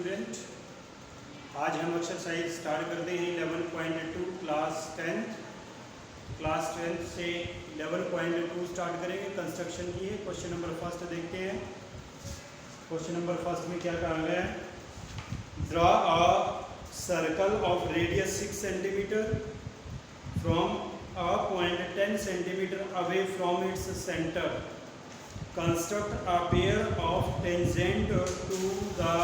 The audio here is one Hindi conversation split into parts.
स्टूडेंट, आज हम एक्सरसाइज स्टार्ट करते हैं 11.2 क्लास 10 से 11.2 स्टार्ट करेंगे। कंस्ट्रक्शन की है। क्वेश्चन नंबर फर्स्ट देखते हैं। क्वेश्चन नंबर फर्स्ट में क्या कहा गया है? Draw a circle of radius 6 centimetre from a point 10 centimetre away from its centre. Construct a pair of tangent to the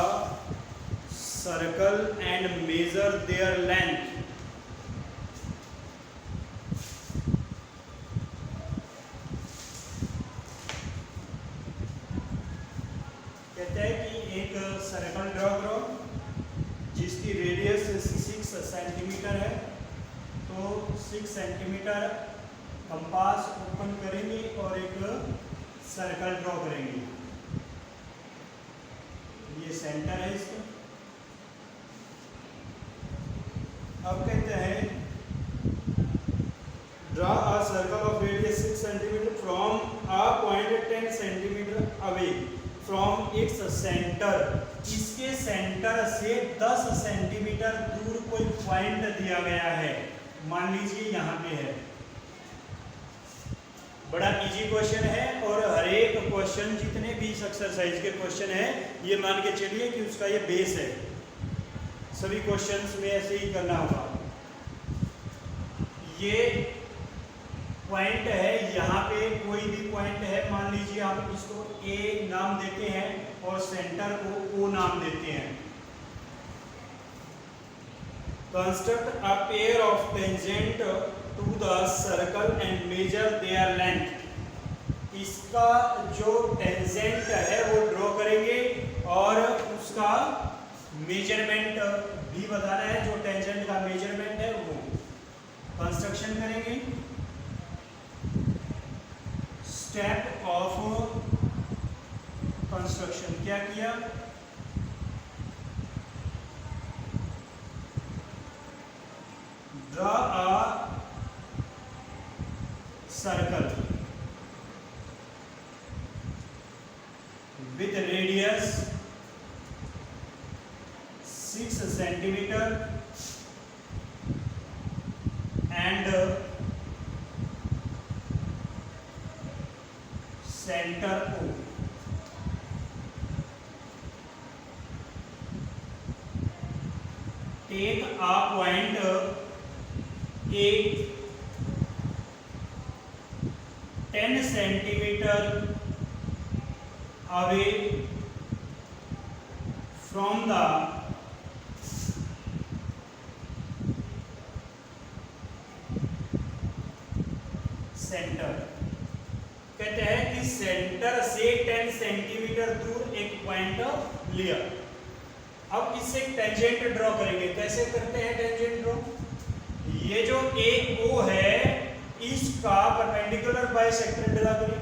circle and measure their length. कहते हैं कि एक सर्कल ड्रॉ करो जिसकी रेडियस 6 सेंटीमीटर है। तो 6 सेंटीमीटर कंपास ओपन करेंगे और एक सर्कल ड्रॉ करेंगे। ये सेंटर है इसका। अब कहते हैं draw a circle of radius 6 centimetre from a point 10 centimetre away from its centre. इसके सेंटर से 10 सेंटीमीटर दूर कोई पॉइंट दिया गया है। मान लीजिए यहाँ पे है। बड़ा इजी क्वेश्चन है और हर एक क्वेश्चन जितने भी इस एक्सरसाइज के क्वेश्चन है ये मान के चलिए कि उसका ये बेस है। सभी क्वेश्चंस में ऐसे ही करना होगा। ये पॉइंट है, यहाँ पे कोई भी पॉइंट है, मान लीजिए आप इसको ए नाम देते हैं और सेंटर को ओ नाम देते हैं। Construct a pair of tangent to the circle and measure their length. इसका जो टेंजेंट है वो ड्रॉ करेंगे और उसका मेजरमेंट भी बताना है। जो टेंजेंट का मेजरमेंट है वो कंस्ट्रक्शन करेंगे। स्टेप ऑफ कंस्ट्रक्शन क्या किया? Draw a circle with radius 6 centimeter and center O. Take a point A 10 centimeter away from the center। कहते हैं कि सेंटर से 10 सेंटीमीटर दूर एक पॉइंट लिया। अब इससे टेंजेंट ड्रॉ करेंगे। कैसे करते हैं टेंजेंट ड्रॉ? ये जो ए ओ है इसका परपेंडिकुलर बाइसेक्टर ड्रॉ करें।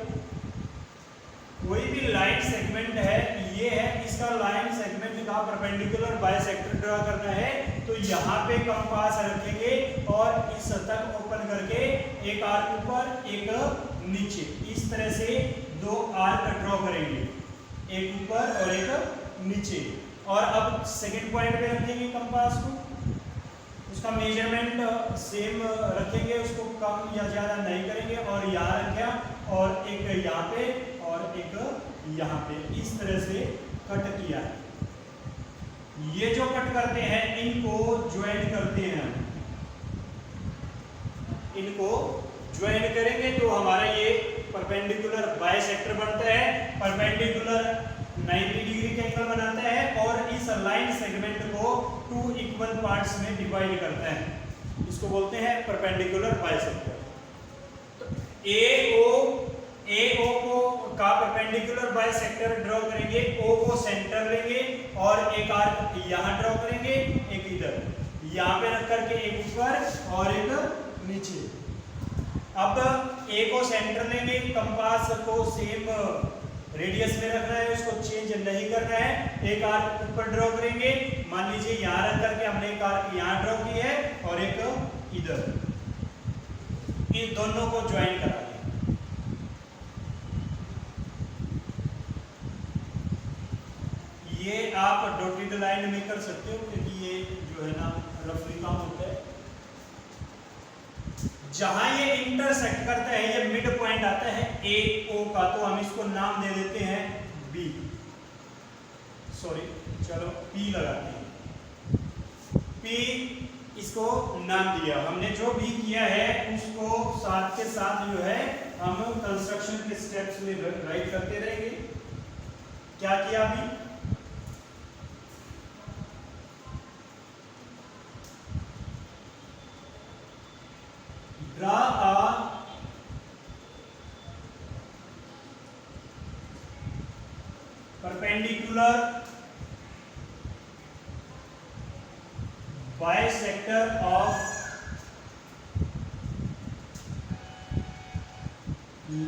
कोई भी लाइन सेगमेंट है, ये है, इसका लाइन सेगमेंट का परपेंडिकुलर बाइसेक्टर ड्रॉ करना है। तो यहाँ पे कंपास रखेंगे और इस तक ओपन करके एक आर्क ऊपर एक नीचे, इस तरह से दो आर्क ड्रॉ करेंगे, एक ऊपर और एक नीचे। और अब सेकंड पॉइंट पे रखेंगे कंपास को। उसका मेजरमेंट सेम रखेंगे, उसको कम या ज़्यादा नहीं करेंगे। और यहाँ रखा और एक यहाँ पे और एक यहाँ पे, इस तरह से कट किया है। ये जो कट करते हैं इनको ज्वाइन करते हैं। इनको ज्वाइन करेंगे तो हमारा ये परपेंडिकुलर बाइसेक्टर बनता है। परपेंडिकुलर 90 डिग्री का एंगल बनाता है और इस लाइन सेगमेंट को 2 इक्वल पार्ट्स में डिवाइड करता है। इसको बोलते हैं परपेंडिकुलर बाइसेक्टर। तो ए ओ को का परपेंडिकुलर बाइसेक्टर ड्रॉ करेंगे। ओ को सेंटर लेंगे और एक आर्क यहाँ ड्रॉ करेंगे, एक इधर, यहाँ पे रख करके एक ऊपर और एक नीचे। अब ए को सेंटर लेंगे, कंपास को सेम रेडियस में रखना है, उसको चेंज नहीं करना है। एक आर्क ऊपर ड्रॉ करेंगे, मान लीजिए यहाँ रख करके हमने एक आर्क यहाँ ड्रॉ की है और एक इधर। इन दोनों को ज्वाइन करा दें। ये आप डॉटेड लाइन में कर सकते हो, क्योंकि ये जो है ना रफली काम होता है। जहां ये इंटरसेक्ट करता है, ये मिड पॉइंट आता है ए ओ का, तो हम इसको नाम दे देते हैं बी, सॉरी चलो पी लगाते हैं। पी इसको नाम दिया हमने। जो भी किया है उसको साथ के साथ जो है हम कंस्ट्रक्शन के स्टेप्स में राइट करते रहेंगे। क्या किया अभी? Draw a perpendicular bisector of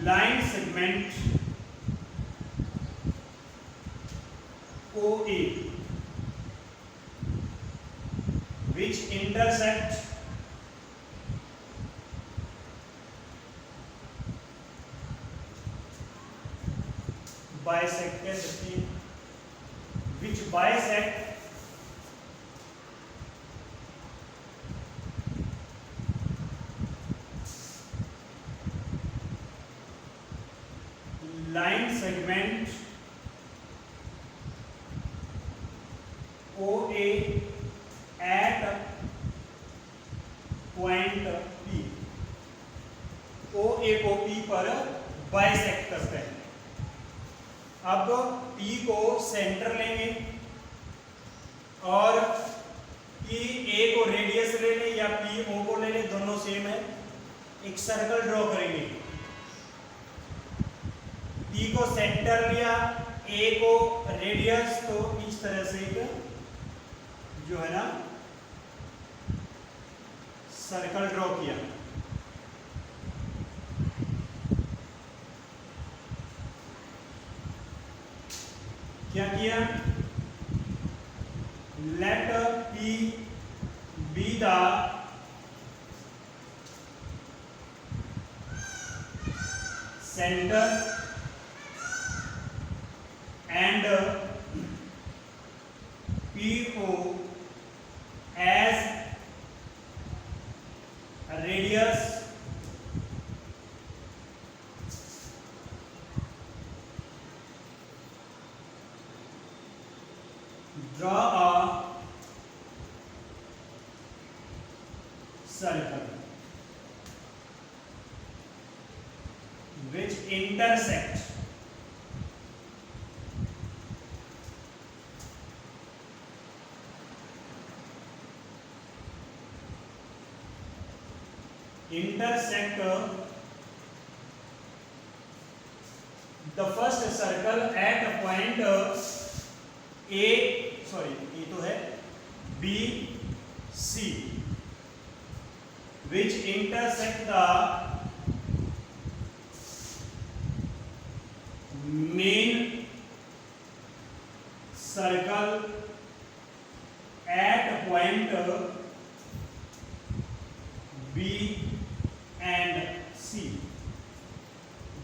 line segment OA which intersect bisect कह सकते हैं, which bisect line segment OA at point P। OA को P पर बाइसेक्ट करते हैं। अब P को सेंटर लेंगे और P A को रेडियस ले लें या P O को ले लें, दोनों सेम है। एक सर्कल ड्रॉ करेंगे। P को सेंटर लिया, A को रेडियस, तो इस तरह से एक जो है ना सर्कल ड्रॉ किया। क्या किया? Let P be the center and PO as a radius draw a circle which intersect the first circle at a point A, sorry ये तो है B C, which intersect the main circle at point B and C।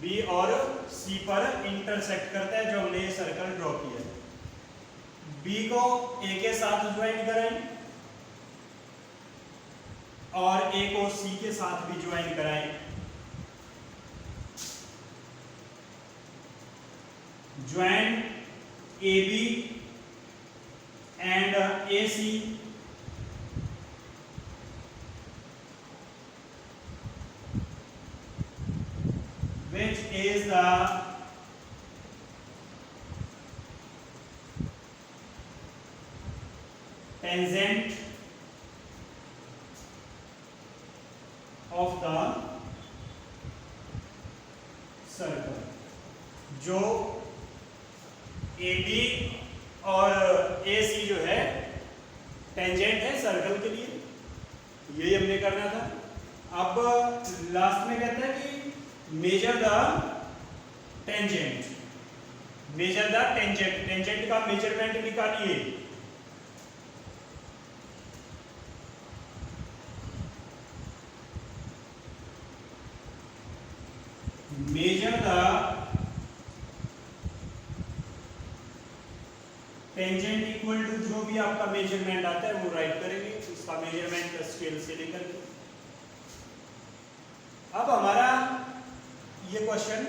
B और C पर इंटरसेक्ट करता है जो हमने ये सर्कल ड्रॉ किया है। B को A के साथ ज्वाइन कराएं और A को C के साथ भी ज्वाइन कराएं। Join AB and AC which is the tangent of the circle। जो AB और AC जो है टेंजेंट है सर्कल के लिए, यही हमने करना था। अब लास्ट में कहता है कि measure the tangent, measure the tangent, tangent का मेजरमेंट निकालिए। Measure the tangent equal to जो भी आपका मेजरमेंट आता है वो राइट करेंगे, इसका मेजरमेंट स्केल से लेकर के। अब हमारा ये क्वेश्चन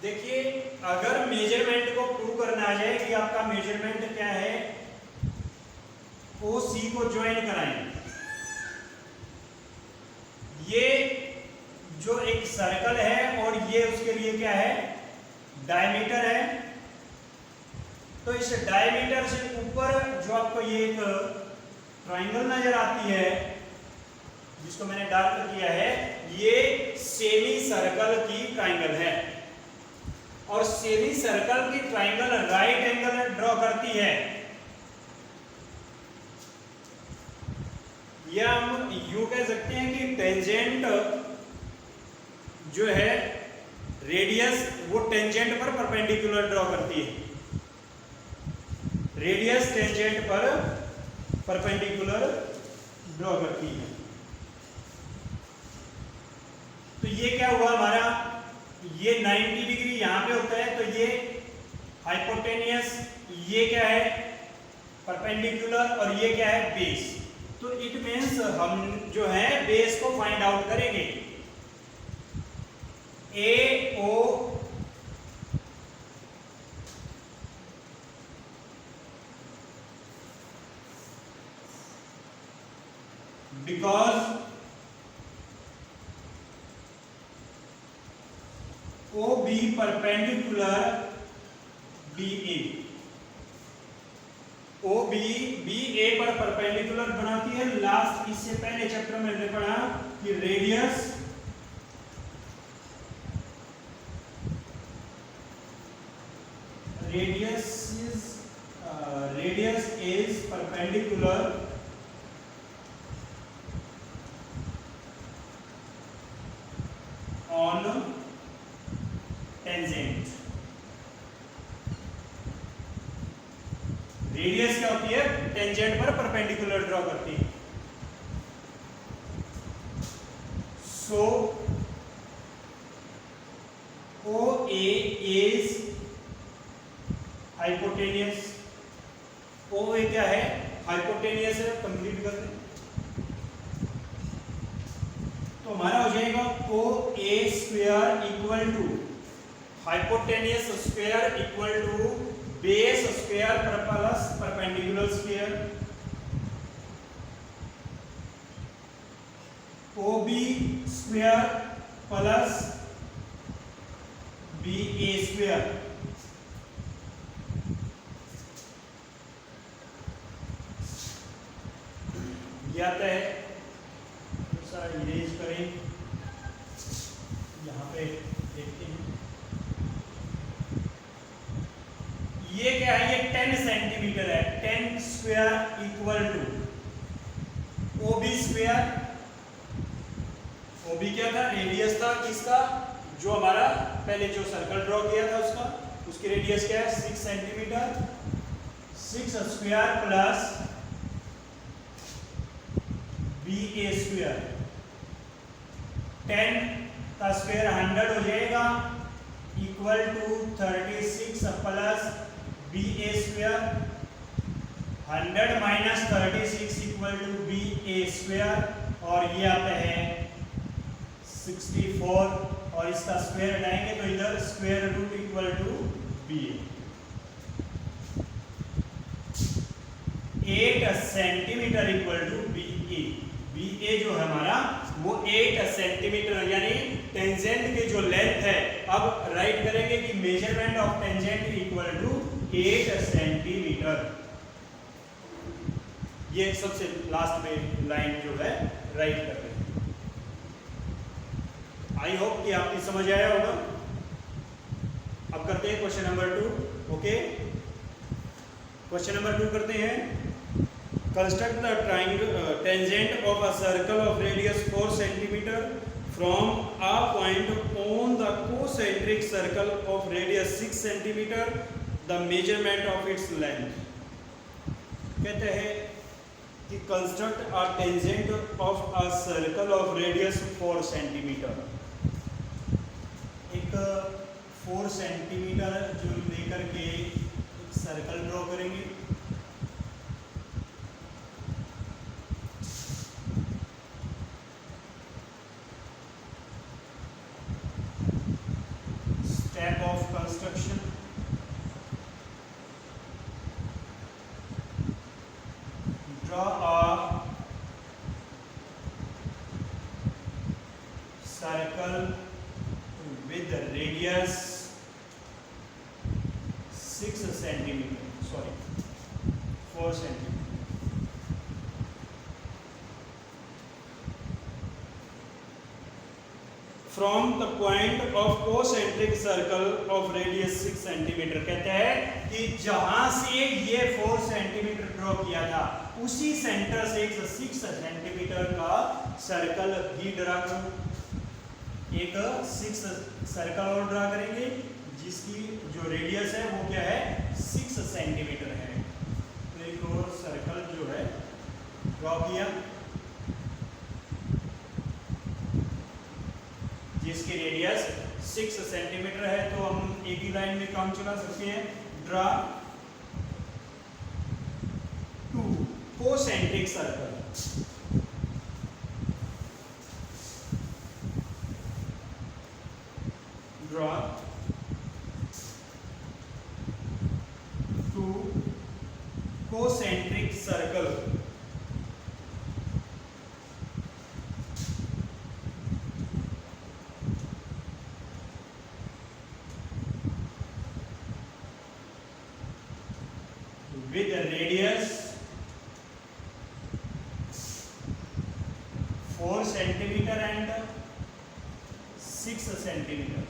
देखिए, अगर मेजरमेंट को प्रूव करना आ जाए कि आपका मेजरमेंट क्या है, ओ सी को ज्वाइन कराएं। ये जो एक सर्कल है और ये उसके लिए क्या है, डायमीटर है। तो इस डायमीटर से ऊपर जो आपको ये एक ट्रायंगल नजर आती है, जिसको मैंने डार्क किया है, ये सेमी सर्कल की ट्रायंगल है। और सेमी सर्कल की ट्रायंगल राइट एंगल ड्रॉ करती है। या हम यूं कह सकते हैं कि टेंजेंट जो है रेडियस, वो टेंजेंट पर परपेंडिकुलर ड्रॉ करती है। रेडियस टेंजेंट पर परपेंडिकुलर ड्रॉ करती है। तो ये क्या हुआ हमारा, ये 90 डिग्री यहां पे होता है, तो ये हाइपोटेनियस, ये क्या है परपेंडिकुलर, और ये क्या है बेस। तो इट मीन्स हम जो है बेस को फाइंड आउट करेंगे। A O because O B perpendicular B A, O B A पर परपेंडिकुलर बनाती है। लास्ट इससे पहले चैप्टर में हमने पढ़ा कि radius is perpendicular on tangent. Radius क्या होती है, टेंजेंट पर परपेंडिकुलर ड्रॉ करती है। सो ओ ए इज हाइपोटेनियस। ओ ए क्या है, हाइपोटेनियस है। कंप्लीट कर दें तो हमारा हो जाएगा O A square equal to hypotenuse square equal to base square plus perpendicular square. O B square plus B A square. आता है इरेज करें, यहाँ पे देखते हैं ये क्या है, ये 10 सेंटीमीटर है। 10 square equal to O B square. O B क्या था, रेडियस था किसका, जो हमारा पहले जो सर्कल ड्रॉ किया था उसका, उसकी रेडियस क्या है 6 centimetre. 6 square plus B A square. 10 का स्क्वायर 100 हो जाएगा equal to 36 plus B A square. 100 minus 36 equal to B A square, और ये आता है 64, और इसका स्क्वायर हटाएंगे तो इधर square root equal to B A. 8 centimetre equal to B A. B A जो है हमारा वो 8 सेंटीमीटर, यानी टेंजेंट की जो लेंथ है। अब राइट करेंगे कि measurement of tangent equal to 8 centimetre. ये सबसे लास्ट में लाइन जो है राइट कर रहे हैं। आई होप कि आपकी समझ आया होगा। अब करते हैं question number 2। Okay, question number 2 करते हैं। Construct the triangle tangent of a circle of radius 4 centimeter from a point on the concentric circle of radius 6 centimeter. The measurement of its length. कहते हैं कि construct a tangent of a circle of radius 4 centimeter. एक 4 सेंटीमीटर जो लेकर के सर्कल ड्रॉ करेंगे। Step of construction, draw a circle with radius 6 centimeter, sorry 4 centimeter. From the point of concentric circle of radius 6 centimeter, कहते हैं कि जहां से ये 4 सेंटीमीटर ड्रॉ किया था उसी सेंटर से 6 सेंटीमीटर का सर्कल भी ड्रा करो। एक 6 सर्कल और ड्रा करेंगे जिसकी जो रेडियस है वो क्या है 6 सेंटीमीटर है। तो एक और सर्कल जो है ड्रॉ किया जिसकी रेडियस 6 सेंटीमीटर है। तो हम एक ही लाइन में काम चला सकते हैं। Draw 2 concentric circle, draw 2 concentric circle with a radius 4 centimeter and 6 centimeter।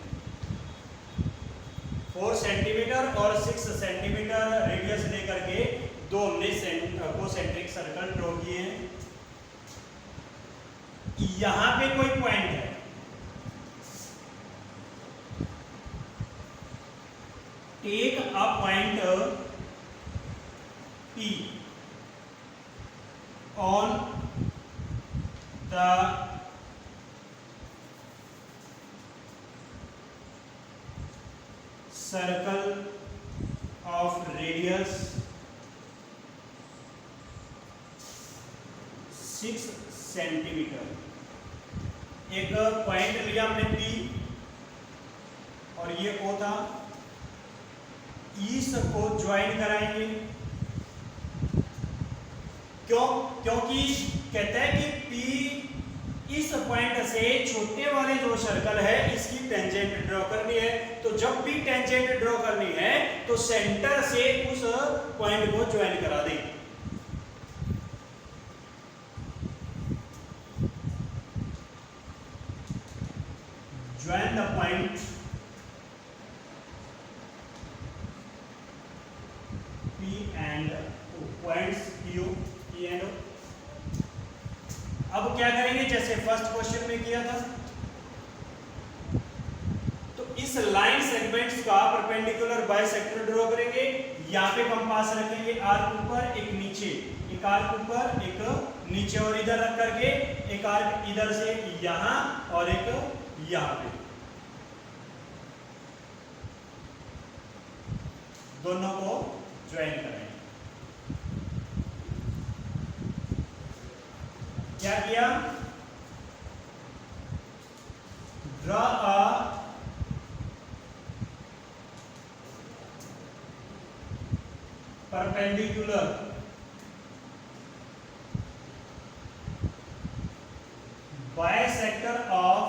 4 centimetre और 6 सेंटीमीटर रेडियस लेकर के दो हमने कोसेंट्रिक सर्कल ड्रॉ किए हैं। यहां पे कोई पॉइंट है, take a point P on the circle of radius 6 centimetre. एक पॉइंट लिया हमने P और ये O था, इस को ज्वाइन कराएंगे। क्यों? क्योंकि कहता है कि P इस पॉइंट से छोटे वाले जो सर्कल है इसकी टेंजेंट ड्रॉ करनी है। तो जब भी टेंजेंट ड्रॉ करनी है तो सेंटर से उस पॉइंट को ज्वाइन करा दें। Join the point P and O, points P and O। अब क्या करेंगे जैसे फर्स्ट क्वेश्चन में किया था, तो इस लाइन सेगमेंट्स का परपेंडिकुलर बाइसेक्टर ड्रॉ करेंगे। यहाँ पे कंपास रखेंगे, आर्क ऊपर एक नीचे, एक आर्क ऊपर एक नीचे, और इधर रख करके एक आर्क इधर से यहाँ और एक यहाँ पे, दोनों को ज्वाइन करेंगे। क्या किया? Draw a perpendicular bisector of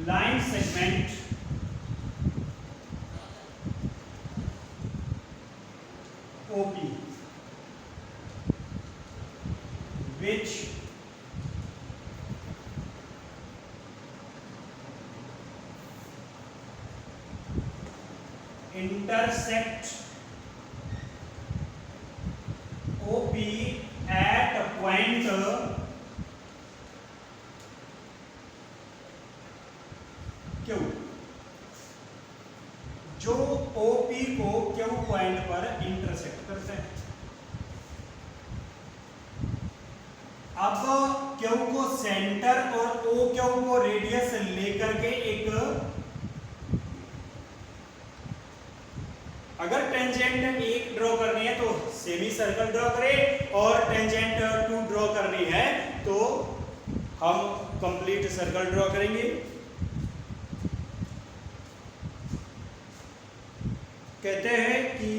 line segment OP which intersect OP at a point Q, जो OP को Q पॉइंट पर इंटरसेक्ट करते हैं। अब Q को सेंटर और OQ को रेडियस लेकर के एक अगर टेंजेंट 1 ड्रॉ करनी है तो सेमी सर्कल ड्रॉ करें, और टेंजेंट 2 ड्रॉ करनी है तो हम कंप्लीट सर्कल ड्रॉ करेंगे। कहते हैं कि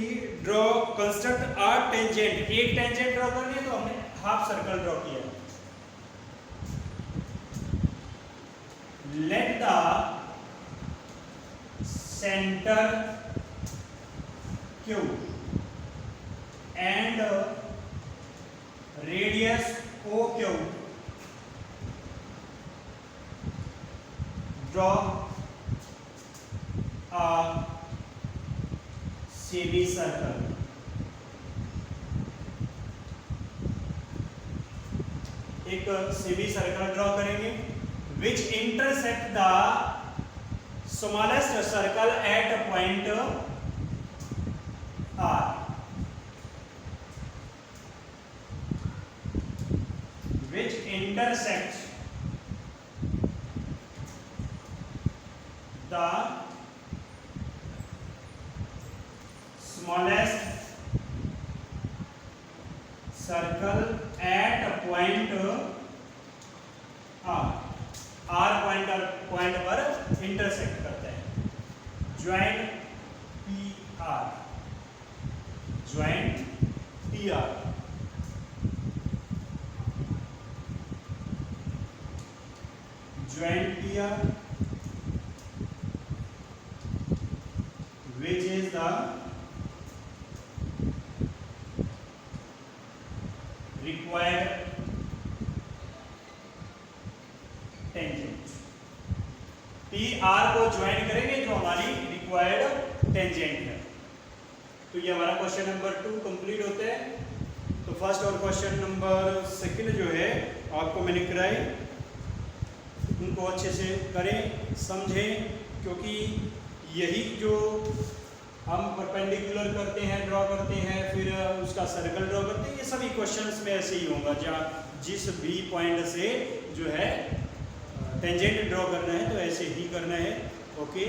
ड्रॉ कंस्ट्रक्ट आ टेंजेंट, एक टेंजेंट ड्रॉ करनी है तो हमने हाफ सर्कल ड्रॉ किया। Let the centre Q and radius OQ draw a semicircle. एक सेमी सर्कल ड्रॉ करेंगे which intersect the smallest circle at a point R, which intersects the smallest circle at a point R, point पर इंटरसेक्ट करते हैं। Joint PR, joint PR, joint PR which is the required tangent. PR को ज्वाइन करेंगे जो हमारी रिक्वायर्ड टेंजेंट है। तो ये हमारा क्वेश्चन नंबर 2 कंप्लीट होता है। तो फर्स्ट और क्वेश्चन नंबर 2 जो है आपको मैंने कराए, उनको अच्छे से करें, समझें, क्योंकि यही जो हम परपेंडिकुलर करते हैं, ड्रॉ करते हैं, फिर उसका सर्कल ड्रॉ करते हैं, ये सभी क्वेश्चंस में ऐसे ही होगा। जहाँ जिस भी पॉइंट से जो है टेंजेंट ड्रॉ करना है तो ऐसे ही करना है। ओके।